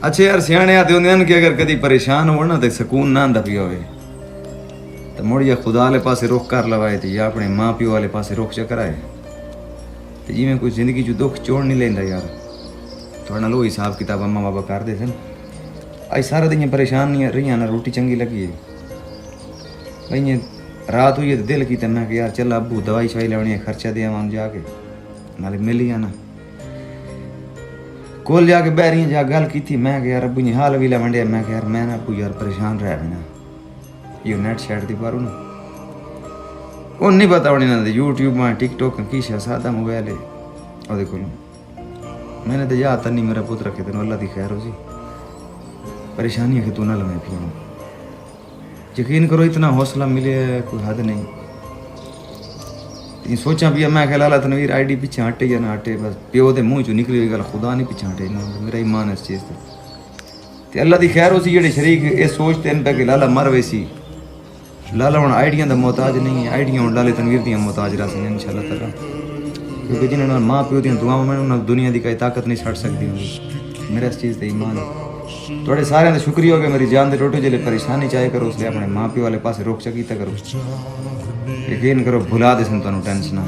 अच्छे यार सियाने आते होंगे कि अगर कभी परेशान हो ना तो सुकून ना आंदा पिया हो तो मुड़िया खुदा वाले पासे रुख कर लवाए तो या अपने माँ प्यो वाले पासे रुख चक्कर आए तो जिमें कोई जिंदगी जो दुख चोड़ नहीं लेंदा यार थोड़ा ना लो हिसाब किताब अम्मा बाबा कर दे सन आज सारा दिन परेशान नहीं रही ना रोटी चंगी लगी है भाई रात हुई है तो दिल की मैं कि यार चल अबू दवाई शवाई लेनी है खर्चा दे हम जाके नाले मिल ही आना कोल जाके बैरियां जा गल की थी मैं यार अबू ने हाल भी ला वंडिया मैं यार मैं ना अबू यार परेशान रह बिना ये नेट शैट दी पारू ना वो नहीं पता होनी ना यूट्यूब में टिकटॉक की सादा मोबाइल है और को मैंने तो याद नहीं मेरा पुत्र रखे तेन अल्लाह की खैर हो सी परेशानी है कि तू ना लमे पियो यकीन करो इतना हौसला मिले कोई हद नहीं सोचा भी मैं ख्याल लाला तनवीर आईडी पीछे हटे या ना हटे बस प्यो के मुँह चो निकली हुई गल खुदा नहीं पीछे हटे ना मेरा ईमान है इस चीज़ से अल्लाह की खैर हो सी जेडे शरीक ये सोचते हैं पे कि लाला मर वैसी लाला हूँ आइडिया का मोहताज नहीं है आइडिया हूँ लाले तनवीर दियाँ मोहताज रह सकते इंशाअल्लाह ताला क्योंकि जिन्होंने माँ प्यो दी दुआओं में उन्होंने दुनिया की कोई ताकत नहीं छड़ सकती होंगी मेरा इस चीज़ का ईमान है थोड़े सारे का शुक्रिया हो गया मेरी जान दे टोटे जिले परेशानी चाहे करो उसलिए अपने माँ प्यो वाले पास रोक चकीता करो यकीन करो भुला दे सन तुहानू टेंशन